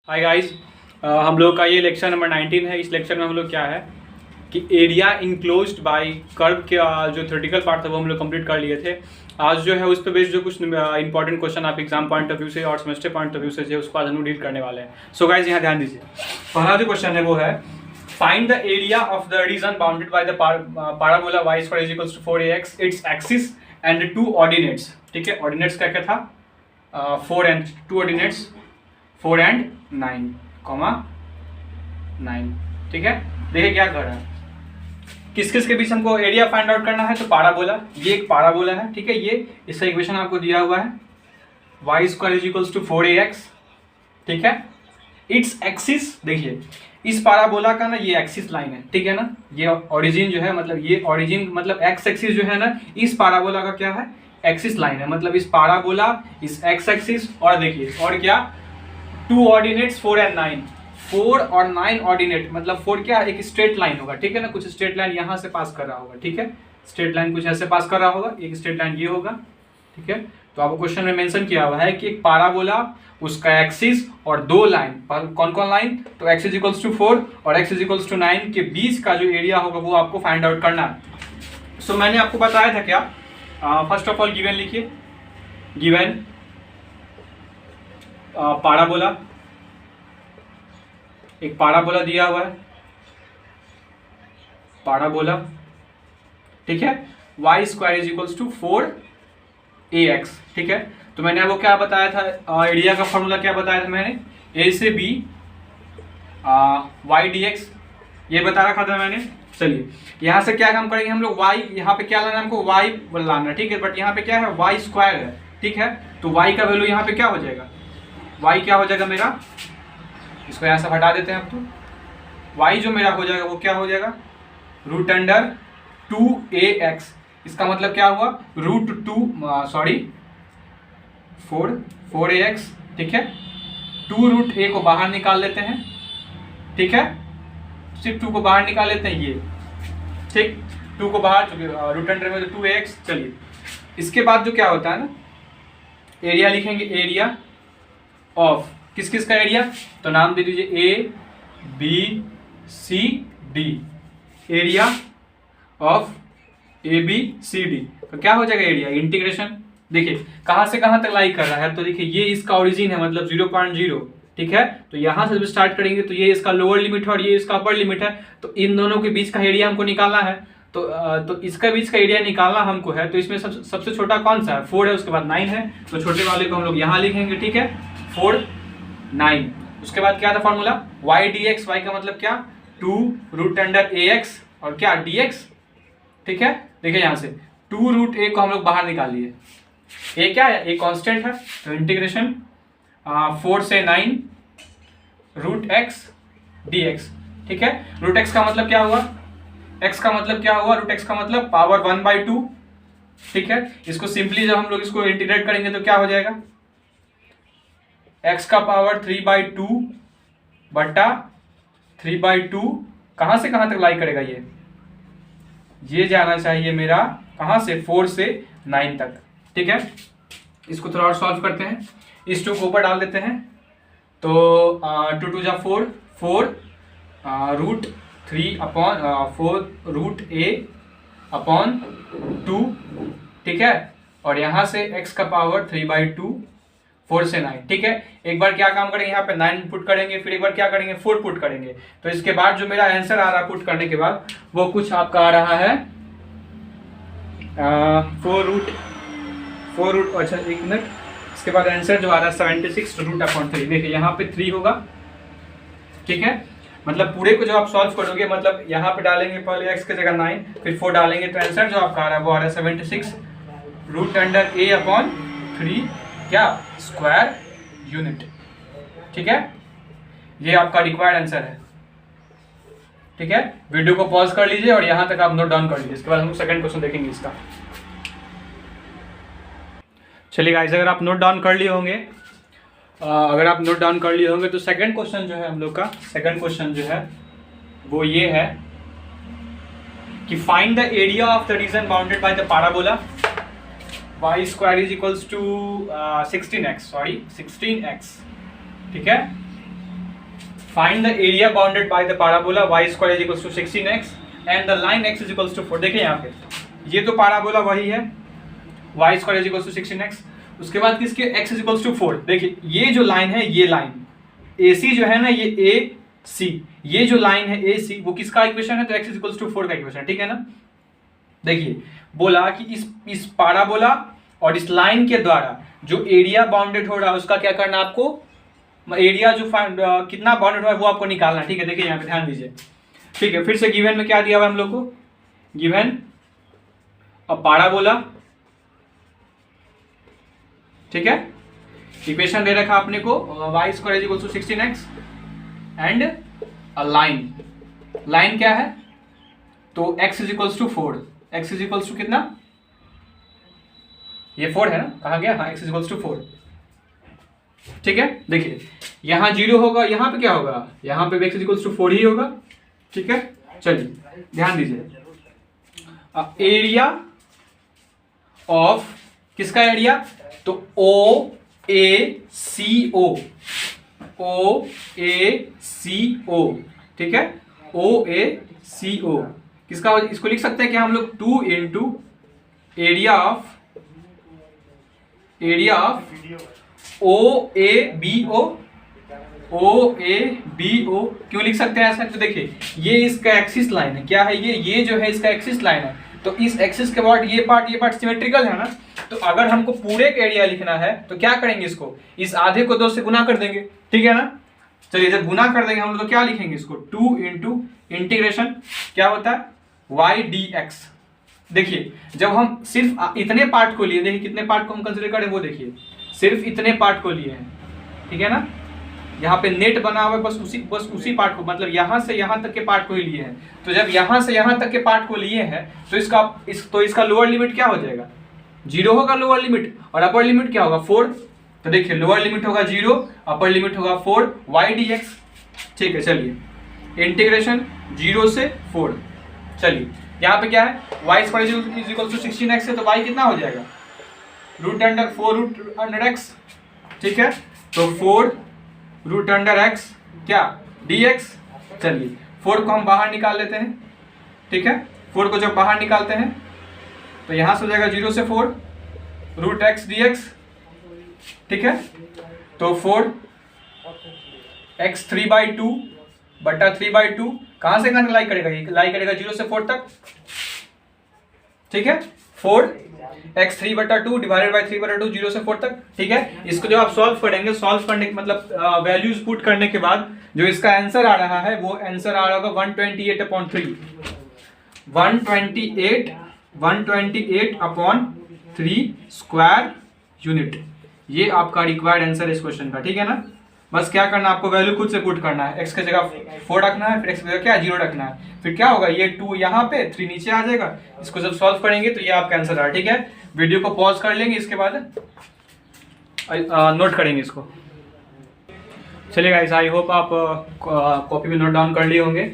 Hi guys, हम लोग का ये लेक्चर नंबर 19 है। इस लेक्चर में हम लोग क्या है कि एरिया इनक्लोज्ड बाय कर्व के जो थ्योरेटिकल पार्ट था वो हम लोग कंप्लीट कर लिए थे। आज जो है उस पर बेस्ड जो कुछ इंपॉर्टेंट क्वेश्चन आप एग्जाम पॉइंट ऑफ व्यू से और सेमेस्टर पॉइंट ऑफ व्यू से जो उसको आज हम डील करने वाले हैं। सो गाइस यहाँ ध्यान दीजिए, पहला जो क्वेश्चन है वो है find the area of the region bounded by the parabola y square is equals to 4ax its axis and two ordinates. ठीक है, ऑर्डिनेट्स क्या क्या था, 4 एंड 2 ऑर्डिनेट्स 4 एंड 9, 9। ठीक है, देखिए क्या कर रहा है, किस किस के बीच हमको एरिया फाइंड आउट करना है। तो पाराबोला, ये एक पाराबोला है। ठीक है, ये इसका इक्वेशन आपको दिया हुआ है y square is equals to 4ax। ठीक है, इट्स एक्सिस, देखिए इस पाराबोला का ना ये एक्सिस लाइन है। ठीक है ना, ये ओरिजिन जो है, मतलब ये ओरिजिन मतलब एक्स एक्सिस जो है ना, इस पाराबोला का क्या है, एक्सिस लाइन है। मतलब इस पाराबोला, इस एक्स एक्सिस और देखिए और क्या, 2 ऑर्डिनेट्स 4 एंड 9, 4 और 9 ऑर्डिनेट, मतलब 4 क्या, एक स्ट्रेट लाइन होगा। ठीक है ना, कुछ स्ट्रेट लाइन यहाँ से पास कर रहा होगा। ठीक है, स्ट्रेट लाइन कुछ ऐसे पास कर रहा होगा, एक स्ट्रेट लाइन ये होगा। ठीक है, तो आपको क्वेश्चन में मेंशन किया हुआ है कि एक पाराबोला, उसका एक्सिस और 2 लाइन, कौन कौन लाइन, तो x इज इक्वल्स टू 4 और x इज इक्वल्स टू 9 के बीच का जो एरिया होगा वो आपको फाइंड आउट करना है। सो मैंने आपको बताया था क्या, फर्स्ट ऑफ ऑल गिवन लिखिए, गिवन पाराबोला, एक पाराबोला दिया हुआ है, पाराबोला। ठीक है, y square is equals to 4ax। ठीक है, तो मैंने आपको क्या बताया था, एरिया का फॉर्मूला क्या बताया था मैंने, a से b y dx, ये बता रखा था मैंने। चलिए यहाँ से क्या काम करेंगे हम लोग, y यहाँ पे क्या लाना है हमको, y लाना है। ठीक है, बट यहाँ पे क्या है, y स्क्वायर है। ठीक है, तो y का वैल्यू यहाँ पे क्या हो जाएगा, y क्या हो जाएगा मेरा, इसको यहाँ से हटा देते हैं अब। तो y जो मेरा हो जाएगा वो क्या हो जाएगा, रूट अंडर 2ax। इसका मतलब क्या हुआ, रूट 4ax। ठीक है, 2 रूट a को बाहर निकाल लेते हैं। ठीक है, सिर्फ 2 को बाहर निकाल लेते हैं ये। ठीक, 2 को बाहर, रूट अंडर में तो 2ax। चलिए इसके बाद जो क्या होता है ना, एरिया लिखेंगे, एरिया ऑफ किस किस का एरिया, तो नाम दे दीजिए a b c d, area of a b c d। तो क्या हो जाएगा एरिया, इंटीग्रेशन, देखिए कहाँ से कहाँ तक लाई कर रहा है, तो देखिए ये इसका ओरिजिन है, मतलब 0.0। ठीक है, तो यहाँ से जब स्टार्ट करेंगे तो ये इसका लोअर लिमिट है और ये इसका अपर लिमिट है, तो इन दोनों के बीच का एरिया हमको निकालना है। तो इसका बीच का एरिया निकालना हमको है, तो इसमें सबसे छोटा कौन सा है, 4 है, उसके बाद 9 है, तो छोटे वाले को हम लोग यहाँ लिखेंगे। ठीक है, 4 9। उसके बाद क्या था फॉर्मूला, y dx, y का मतलब क्या, 2 रूट अंडर ax और क्या dx। ठीक है, देखिए यहाँ से 2 रूट a को हम लोग बाहर निकाल लिए, a क्या है, a कांस्टेंट है, तो इंटीग्रेशन 4 से 9 रूट x dx। ठीक है, रूट x का मतलब क्या हुआ, x का मतलब क्या हुआ, रूट x का मतलब पावर 1/2। ठीक है, इसको सिंपली जब हम लोग इसको इंटीग्रेट करेंगे तो क्या हो जाएगा, x का पावर 3/2 बटा 3/2, कहां से कहां तक लाई करेगा, ये जाना चाहिए मेरा कहां से, 4 से 9 तक। ठीक है, इसको थोड़ा और सॉल्व करते हैं, इस 2 को ऊपर डाल देते हैं, तो 2 2 जा 4, 4 root 3 upon 4 root a upon 2। ठीक है, और यहाँ से x का पावर 3/2, 4 से 9। ठीक है, एक बार क्या काम करेंगे, यहाँ पे 9 पुट करेंगे, फिर एक बार क्या करेंगे, 4 पुट करेंगे। तो इसके बाद जो मेरा आंसर आ रहा है पुट करने के बाद, वो कुछ आपका आ रहा है 4 रूट, अच्छा एक मिनट, इसके बाद आंसर जो आ रहा है 76 रूट अपॉन 3। देखिए यहाँ पे 3 होगा। ठीक है, मतलब पूरे को जो आप सॉल्व करोगे, मतलब यहाँ पे डालेंगे पहले x की जगह 9, फिर 4 डालेंगे, तो आंसर जो आपका आ रहा है वो आ रहा है 76 रूट अंडर a अपॉन 3 क्या, स्क्वायर यूनिट। ठीक है, ये आपका रिक्वायर्ड आंसर है। ठीक है, वीडियो को पॉज कर लीजिए और यहां तक आप नोट डाउन कर लीजिए, इसके बाद हम सेकंड क्वेश्चन देखेंगे इसका। चलिए गाइस, अगर आप नोट डाउन कर लिए होंगे, तो सेकंड क्वेश्चन जो है हम लोग का, सेकंड क्वेश्चन जो है वो ये है कि find the area of the region bounded by the parabola y square is equals to 16x। ठीक है, find the area bounded by the parabola y square is equals to 16x and the line x is equals to 4। देखिए यहाँ पे ये तो parabola वही है, y square is equals to 16x, उसके बाद किसके x इज इक्वल्स टू 4। देखिए ये जो लाइन है, ये लाइन AC जो है ना, ये AC, ये जो लाइन है AC वो किसका इक्वेशन है, तो x इज इक्वल्स टू 4 का इक्वेशन है, ठीक है ना। देखिए बोला कि इस पैराबोला और इस लाइन के द्वारा जो एरिया बाउंडेड हो रहा है उसका क्या करना, आपको एरिया जो कितना बाउंडेड हो रहा है वो आपको निकालना, ठीक है। देखिए यहाँ पे ध्यान दीजिए, ठीक है। फिर से गिवन में क्या दिया हुआ है हम लोग को, गिवन अ पैराबोला, ठीक है। इक्वेशन दे रखा आपने को y square is equal to 16x and a line, line क्या है, तो x is equals to 4, x is equals to कितना, ये 4 है ना, कहा गया, हाँ x इज इक्वल्स टू 4, ठीक है। देखिए यहाँ 0 होगा, यहाँ पे क्या होगा, यहाँ पे x इज इक्वल्स टू 4 ही होगा, ठीक है। चलिए ध्यान दीजिए, एरिया ऑफ किसका एरिया, तो OACO, ठीक है, OACO किसका, इसको लिख सकते हैं कि हम लोग 2 इंटू एरिया ऑफ OABO क्यों लिख सकते हैं ऐसा, तो देखिए ये इसका एक्सिस लाइन है, क्या है ये जो है इसका एक्सिस लाइन है, तो इस एक्सिस के बाद ये पार्ट सिमेट्रिकल है ना, तो अगर हमको पूरे का एरिया लिखना है तो क्या करेंगे, इसको इस आधे को 2 से गुना कर देंगे, ठीक है ना। चलिए जब गुना कर देंगे हम लोग तो क्या लिखेंगे इसको, 2 इंटू इंटीग्रेशन क्या होता है y dx। देखिए जब हम सिर्फ इतने पार्ट को लिए, देखिए कितने पार्ट को हम कंसिडर करें वो देखिए, सिर्फ इतने पार्ट को लिए हैं, ठीक है ना। यहाँ पे नेट बना हुआ है, बस उसी पार्ट को, मतलब यहाँ से यहाँ तक के पार्ट को ही लिए हैं। तो जब यहाँ से यहाँ तक के पार्ट को लिए हैं तो इसका लोअर लिमिट क्या हो जाएगा, 0 होगा लोअर लिमिट, और अपर लिमिट क्या होगा 4। तो देखिए लोअर लिमिट होगा 0, अपर लिमिट होगा 4 y dx, ठीक है। चलिए इंटीग्रेशन 0 से 4, चलिए यहाँ पे क्या है, y square is equal to 16x है, तो y कितना हो जाएगा, root under 4 root under x, ठीक है। तो 4 रूट अंडर x क्या dx। चलिए 4 को हम बाहर निकाल लेते हैं, ठीक है। 4 को जब बाहर निकालते हैं तो यहाँ से हो जाएगा 0 से 4 रूट x dx, ठीक है। तो 4 x 3/2 बटा 3/2 कहाँ से कहाँ लाई करेगा, ये लाई करेगा 0 से 4 तक, ठीक है। 4 x 3/2 डिवाइडेड बाई 3/2 0 से 4 तक, ठीक है। इसको जब आप सॉल्व करेंगे, सॉल्व करने मतलब वैल्यूज पुट करने के बाद जो इसका आंसर आ रहा है वो आंसर आ रहा होगा 128/3, 128/3 स्क्वायर यूनिट। ये आपका रिक्वायर्ड आंसर इस क्वेश्चन का, ठीक है ना। बस क्या करना, आपको वैल्यू खुद से पुट करना है, x की जगह 4 रखना है, फिर x की जगह क्या 0 रखना है, फिर क्या होगा, ये 2 यहाँ पे 3 नीचे आ जाएगा। इसको जब सॉल्व करेंगे तो ये आपका आंसर आ, ठीक है। वीडियो को पॉज कर लेंगे, इसके बाद नोट करेंगे इसको। चलिए गाइस, आई होप आप कॉपी में नोट डाउन कर लिए होंगे।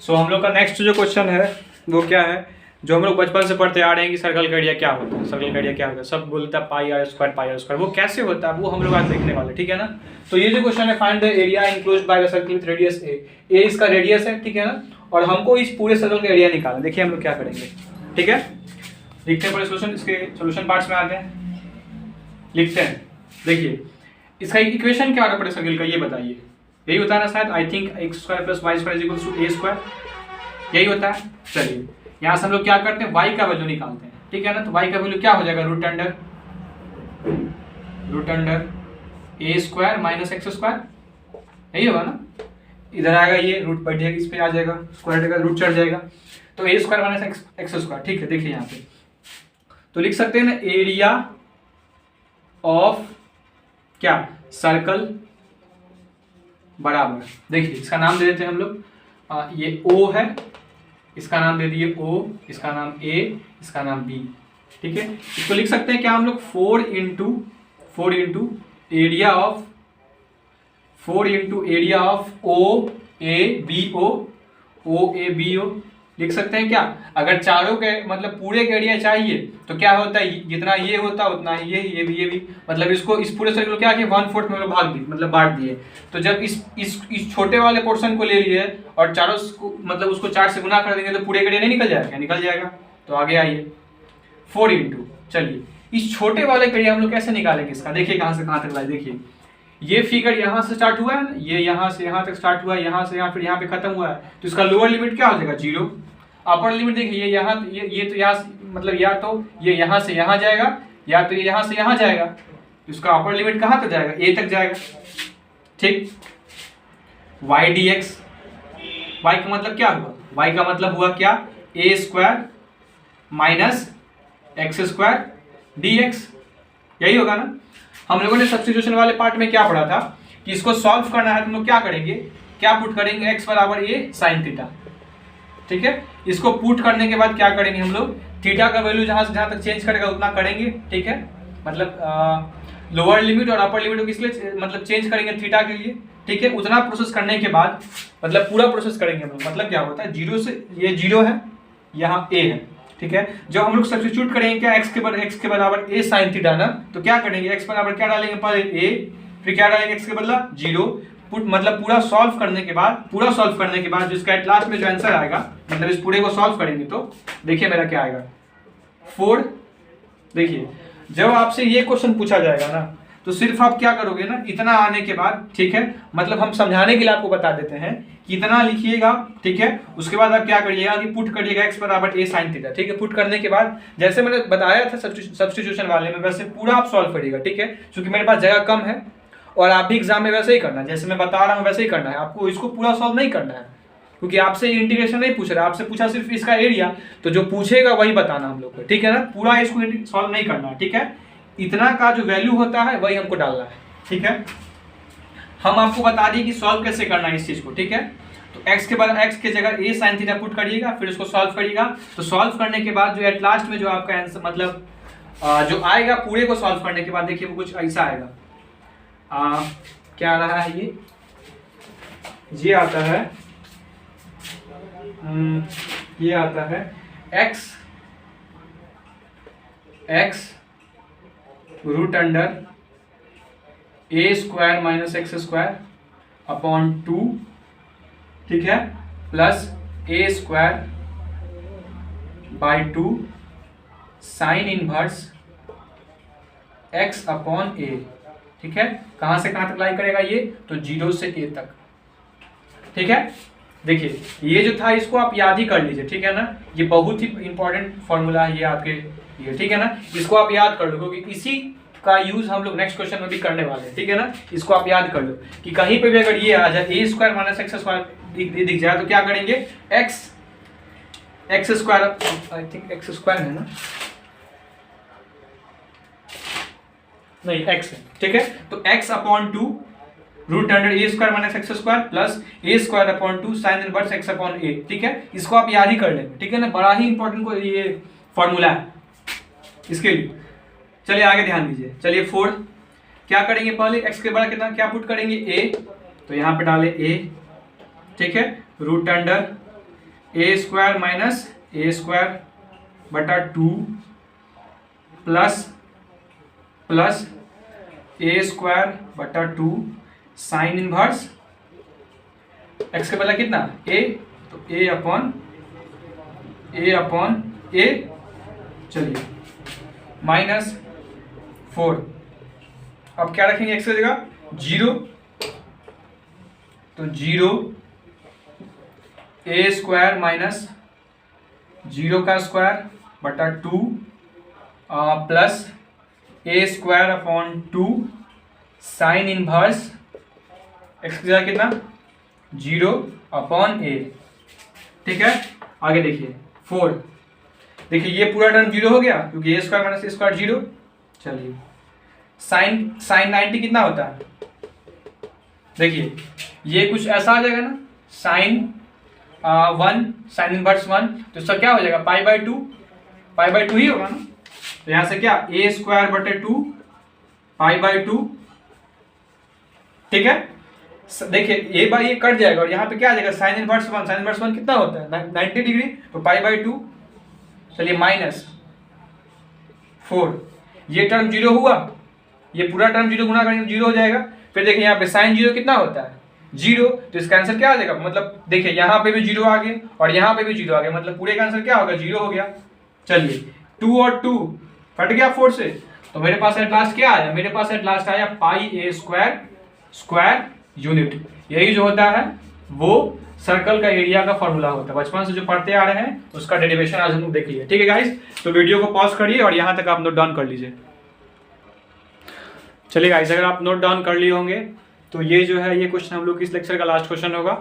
सो हम लोग का नेक्स्ट जो क्वेश्चन है वो क्या है, जो हम लोग बचपन से पढ़ते आ रहे हैं कि सर्कल का एरिया क्या होता है, सर्कल का एरिया क्या होता है, सब बोलता है पाई आर स्क्वायर, वो कैसे होता है वो हम लोग आज देखने वाले, ठीक है ना। तो ये जो क्वेश्चन है, find the area enclosed by the circle with radius a इसका रेडियस है, ठीक है ना। और हमको इस पूरे सर्कल का एरिया निकालना, देखिए हम लोग क्या करेंगे, ठीक है। लिखते हैं पहले सोल्यूशन, इसके सोल्यूशन पार्ट्स में आते हैं, लिखते हैं। देखिए इसका इक्वेशन क्या होगा पूरे सर्कल का, ये बताइए। यही होता है ना शायद, I think x square plus y square is equal to a square, यही होता है। चलिए यहाँ से हम लोग क्या करते हैं, y का वैल्यू निकालते हैं, ठीक है ना। तो y का वैल्यू क्या हो जाएगा, root under a square minus x square, यही होगा ना। इधर आएगा ये रूट बैठेगा, इस पे आ जाएगा स्क्वायर का रूट चढ़ जाएगा, तो a square minus x square, ठीक है। देखिए यहाँ पे तो लिख सकते हैं ना, एरिया ऑफ क्या सर्कल बराबर, देखिए इसका नाम दे देते हैं हम लोग, ये O है, इसका नाम दे दिए O, इसका नाम A, इसका नाम B, ठीक है। इसको लिख सकते हैं क्या हम लोग, 4 इंटू एरिया ऑफ OABO लिख सकते हैं क्या, अगर चारों के मतलब पूरे के एरिया चाहिए तो क्या होता है, जितना ये होता है उतना ही ये भी, मतलब इसको इस पूरे सर्कल को क्या किया 1/4 में भाग दी, मतलब बांट दिए। तो जब इस छोटे वाले पोर्शन को ले लिए और चारों मतलब उसको 4 से गुना कर देंगे तो पूरे के एरिया नहीं निकल जाएगा, निकल जाएगा। तो आगे आइए 4 इंटू, चलिए इस छोटे वाले के एरिया हम लोग कैसे निकालेंगे इसका, देखिए कहाँ से कहाँ तक लाए। देखिए ये फिगर यहाँ से स्टार्ट हुआ है ना, ये यहाँ से यहाँ तक स्टार्ट हुआ है, यहाँ से यहाँ फिर यहाँ पे खत्म हुआ है, तो इसका लोअर लिमिट क्या हो जाएगा 0। अपर लिमिट देखिए ये यहाँ ये तो यहाँ मतलब या तो ये यहाँ से यहाँ जाएगा या तो ये यहाँ से यहाँ जाएगा, तो इसका अपर लिमिट कहाँ तक जाएगा, a तक जाएगा। ठीक, y dx, y का मतलब क्या हुआ, y का मतलब हुआ क्या, a square minus x square dx, यही होगा ना। हम लोगों ने सब्स्टिट्यूशन वाले पार्ट में क्या पढ़ा था कि इसको सॉल्व करना है तो हम लोग क्या करेंगे, क्या पुट करेंगे, x बराबर a sin थीटा। ठीक है, इसको पुट करने के बाद क्या करेंगे हम लोग, थीटा का वैल्यू जहां से जहां तक चेंज करेगा उतना करेंगे। ठीक है, मतलब लोअर लिमिट और अपर लिमिट को किस लिए मतलब चेंज करेंगे, थीटा के लिए। ठीक है, उतना प्रोसेस करने के बाद मतलब पूरा प्रोसेस करेंगे हम लोग, मतलब क्या होता है 0 से ये 0 है, यहाँ a है। ठीक है, जब हम लोग सब्स्टिट्यूट करेंगे क्या x के बराबर a sin थीटा ना, तो क्या करेंगे x बराबर क्या डालेंगे, पहले a, फिर क्या डालेंगे x के बदला 0, पुट मतलब पूरा सॉल्व करने के बाद जिसका एट लास्ट में जो आंसर आएगा, मतलब इस पूरे को सॉल्व करेंगे तो देखिए मेरा क्या आएगा 4। देखिए जब आपसे ये क्वेश्चन पूछा जाएगा ना तो सिर्फ आप क्या करोगे ना, इतना आने के बाद, ठीक है, मतलब हम समझाने के लिए आपको बता देते हैं कि इतना लिखिएगा। ठीक है, उसके बाद आप क्या करिएगा कि पुट करिएगा x बराबर a sin थीटा। ठीक है, पुट करने के बाद जैसे मैंने बताया था सब्स्टिट्यूशन वाले में वैसे पूरा आप सॉल्व करिएगा। ठीक है, क्योंकि मेरे पास जगह कम है और आप भी एग्जाम में वैसे ही करना है, जैसे मैं बता रहा हूँ वैसे ही करना है आपको, इसको पूरा सॉल्व नहीं करना है क्योंकि आपसे इंटीग्रेशन नहीं पूछ रहा, आपसे पूछा सिर्फ इसका एरिया, तो जो पूछेगा वही बताना हम लोग को। ठीक है ना, पूरा इसको सॉल्व नहीं करना है। ठीक है, इतना का जो वैल्यू होता है वही हमको डालना है। ठीक है, हम आपको बता दिए कि सॉल्व कैसे करना है इस चीज को। ठीक है, तो x के बाद x के जगह a sin थीटा पुट करिएगा, फिर उसको सॉल्व करिएगा। तो सॉल्व करने के बाद जो एट लास्ट में जो आपका आंसर मतलब जो आएगा पूरे को सॉल्व करने के बाद, देखिए वो कुछ ऐसा आएगा। क्या आ रहा है ये आता है ये आता है x root under a square minus x square upon 2, ठीक है, plus a square by 2 sine inverse x upon a। ठीक है, कहां से कहां तक लाई करेगा ये, तो 0 से a तक। ठीक है, देखिए ये जो था इसको आप याद ही कर लीजिए। ठीक है ना, ये बहुत ही इंपॉर्टेंट फॉर्मूला है ये आपके लिए। ठीक है ना, इसको आप याद कर लो क्योंकि इसी का यूज हम लोग नेक्स्ट क्वेश्चन में भी करने वाले हैं। ठीक है ना, इसको आप याद कर लो कि कहीं पे भी अगर ये आ जाए a square minus x square दिख जाए तो क्या करेंगे, x square, I think x square है ना, नहीं x है। ठीक है, तो x अपॉन 2 root under a square minus x square plus a square upon 2 sine inverse x upon a। ठीक है, इसको आप याद ही कर लेंगे। ठीक है ना, बड़ा ही इंपॉर्टेंट को ये फॉर्मूला है इसके लिए। चलिए आगे ध्यान दीजिए। चलिए 4 क्या करेंगे, पहले x के बड़ा कितना क्या पुट करेंगे a, तो यहाँ पे डाले a। ठीक है, root under a square minus a square बटा 2 प्लस a स्क्वायर बटा 2 साइन इनवर्स x के बदला कितना a, तो a अपॉन a। चलिए माइनस 4, अब क्या रखेंगे x की जगह 0, तो 0 a स्क्वायर माइनस 0 का स्क्वायर बटा 2 plus a square upon 2 sine inverse x की जगह कितना 0 अपॉन a। ठीक है, आगे देखिए 4, देखिए ये पूरा टर्म 0 हो गया क्योंकि a square minus a square 0। चलिए साइन 90 कितना होता है, देखिए ये कुछ ऐसा आ जाएगा ना, साइन 1 साइन इनवर्स 1, तो इसका क्या हो जाएगा पाई बाई 2 ही होगा ना। तो यहां से क्या a स्क्वायर बटे 2 पाई बाई 2। ठीक है, देखिए ये बाई ये कट जाएगा और यहाँ पे क्या आ जाएगा साइन इनवर्स 1, साइन इनवर्स 1 कितना होता है 90 डिग्री, तो π/2, चलिए -4, ये टर्म 0 हुआ, ये पूरा टर्म 0 गुना करेंगे 0 हो जाएगा। फिर देखिए यहाँ पे साइन 0 कितना होता है 0, तो इसका आंसर क्या आ जाएगा, मतलब देखिए यहाँ पे भी 0 आ गए और यहाँ पे भी 0 आ गया, मतलब पूरे का आंसर क्या होगा 0 हो गया। चलिए 2 और 2 कट गया 4 से, तो मेरे पास एट लास्ट क्या आया, मेरे पास एट लास्ट आया πa² स्क्वायर यूनिट। यही जो होता है वो सर्कल का एरिया का फॉर्मूला होता है, बचपन से जो पढ़ते आ रहे हैं उसका डेरिवेशन आज हम लोग देख लिए। ठीक है गाइस, तो वीडियो को पॉज करिए और यहाँ तक आप नोट डाउन कर लीजिए। चलिए गाइस, अगर आप नोट डाउन कर लिए होंगे तो ये जो है ये क्वेश्चन हम लोग इस लेक्चर का लास्ट क्वेश्चन होगा,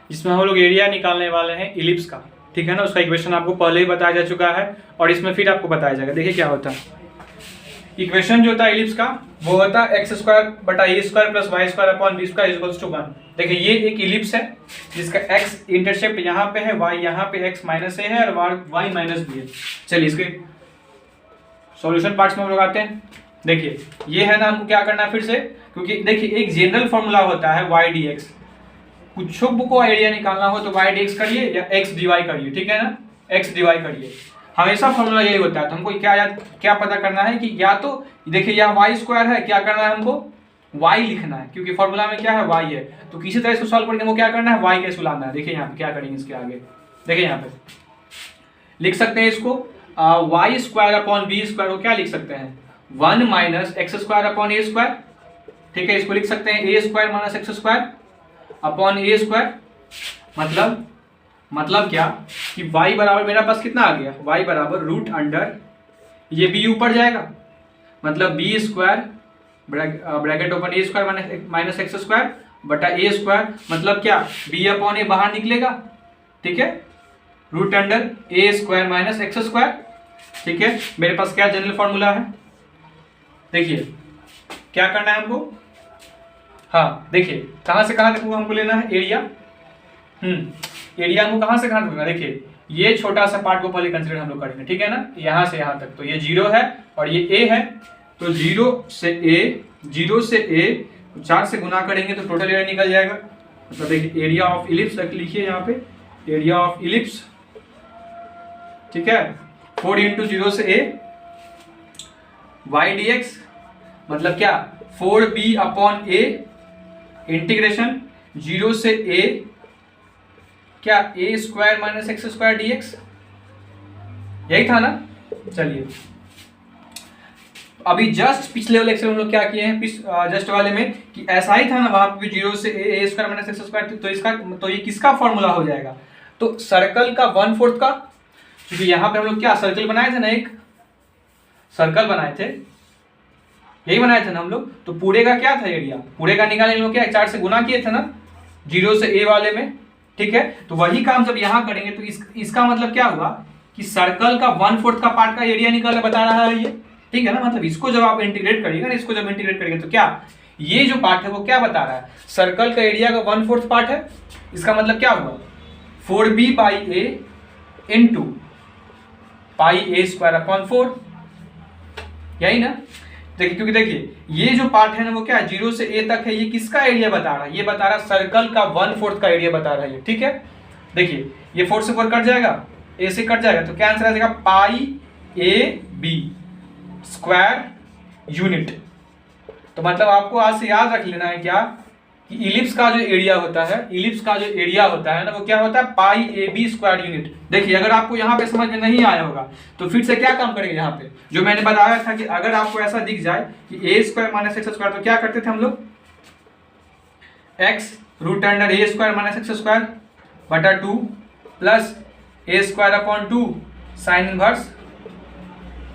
जिसमें हम लोग एरिया निकालने वाले हैं इलिप्स का। ठीक है ना, उसका इक्वेशन आपको पहले ही बताया जा चुका है और इसमें फिर आपको बताया जाएगा। देखिए क्या होता है, इक्वेशन जो होता है इलिप्स का वो होता है x² बटा a² plus y² upon b² equals to 1। देखिए ये एक इलिप्स है जिसका x इंटरसेप्ट यहाँ पे है, y यहाँ पे x माइनस a है और y माइनस b है। चलिए इसके सॉल्यूशन पार्ट्स में हम लोग आते हैं। देखिए ये है ना, हमको क्या करना है फिर से, क्योंकि देखिए एक जनरल फॉर्मूला होता है y dx, कुछ को एरिया निकालना हो तो y dx करिए या x dy करिए। ठीक है ना, x dy करिए, हमेशा फॉर्मूला यही होता है। तो हमको क्या पता करना है कि या तो देखिए यहाँ y² है, क्या करना है हमको y लिखना है, क्योंकि फॉर्मूला में क्या है y है, तो किसी तरह इसको सॉल्व करके हमको क्या करना है y कैसे लाना है। देखिए यहाँ पे क्या करेंगे, इसके आगे देखिए यहाँ पे लिख सकते हैं इसको y² अपॉन b² को क्या लिख सकते हैं 1 माइनस x² अपॉन a²। ठीक है, इसको लिख सकते हैं a² minus x² upon a²। मतलब क्या कि y बराबर मेरा पास कितना आ गया, y बराबर रूट अंडर ये b ऊपर जाएगा, मतलब b² bracket open a² minus x² बटा a², मतलब क्या b अपॉन a बाहर निकलेगा। ठीक है, root under a² minus x²। ठीक है, मेरे पास क्या जनरल फॉर्मूला है, देखिए क्या करना है हमको, हाँ देखिए कहाँ से कहाँ तक हमको लेना है एरिया। एरिया हमको कहाँ से कहाँ तक लेना, देखिए ये छोटा सा पार्ट को पहले कंसीडर हम लोग करेंगे। ठीक है ना, यहाँ से यहाँ तक, तो ये 0 है और ये a है, तो 0 से a 4 से गुना करेंगे तो टोटल एरिया निकल जाएगा। मतलब देखिए एरिया ऑफ इलिप्स लिखिए यहाँ पे, एरिया ऑफ इलिप्स। ठीक है, 4 इंटू 0 से a y dx, मतलब क्या 4b अपॉन a इंटीग्रेशन 0 से a क्या a² माइनस x² dx, यही था ना। चलिए अभी जस्ट पिछले वाले लेक्चर में हम लोग क्या किए हैं, जस्ट वाले में कि ऐसा ही था ना, वहां पे भी 0 से a² माइनस x², तो ये किसका फॉर्मूला हो जाएगा, तो सर्कल का 1/4 का, क्योंकि यहाँ पे हम लोग क्या सर्कल बनाए थे ना, एक सर्कल बनाए थे, यही बनाए थे ना हम लोग, तो पूरे का क्या था एरिया, पूरे का निकालने हम लोग क्या 4 से गुना किए थे ना 0 से a वाले में। ठीक है, तो वही काम जब यहाँ करेंगे तो इसका मतलब क्या हुआ कि सर्कल का 1/4 का पार्ट का एरिया निकालने बता रहा है ये। ठीक है ना, मतलब इसको जब आप इंटीग्रेट करिएगा ना, इसको जब इंटीग्रेट करेंगे तो क्या ये जो पार्ट है वो क्या बता रहा है, सर्कल का एरिया का 1/4 पार्ट है। इसका मतलब क्या हुआ 4b/a इंटू πa² अपॉन 4, यही ना। देखिए क्योंकि देखिए ये जो पार्ट है ना वो क्या 0 से a तक है, ये किसका एरिया बता रहा है, ये बता रहा है सर्कल का 1/4 का एरिया बता रहा है ये। ठीक है, देखिए ये 4 से 4 कट जाएगा, a से कट जाएगा, तो क्या आंसर आ जाएगा πab² यूनिट। तो मतलब आपको आज से याद रख लेना है क्या कि इलिप्स का जो एरिया होता है, इलिप्स का जो एरिया होता है ना वो क्या होता है πab² यूनिट। देखिए अगर आपको यहाँ पे समझ में नहीं आया होगा तो फिर से क्या काम करेंगे, यहाँ पे जो मैंने बताया था कि अगर आपको ऐसा दिख जाए कि a² माइनस x² तो क्या करते थे हम लोग, x root under a² minus x² बटा 2 plus a² upon 2 sine inverse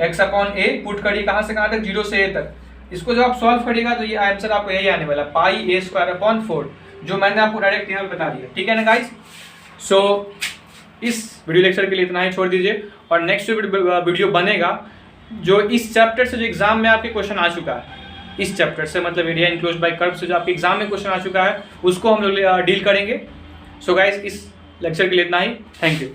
x upon a, put करिए कहाँ से कहाँ तक 0 से a तक। इसको जब आप सॉल्व करिएगा तो ये आंसर आपको यही आने वाला πa² अपॉन 4, जो मैंने आपको डायरेक्ट यहाँ पे बता दिया। ठीक है ना गाइस, सो इस वीडियो लेक्चर के लिए इतना ही छोड़ दीजिए, और नेक्स्ट जो वीडियो बनेगा जो इस चैप्टर से जो एग्जाम में आपके क्वेश्चन आ चुका है, इस चैप्टर से मतलब एरिया इनक्लोज्ड बाय कर्व से जो आपके एग्जाम में क्वेश्चन आ चुका है उसको हम लोग डील करेंगे। सो गाइस इस लेक्चर के लिए इतना ही, थैंक यू।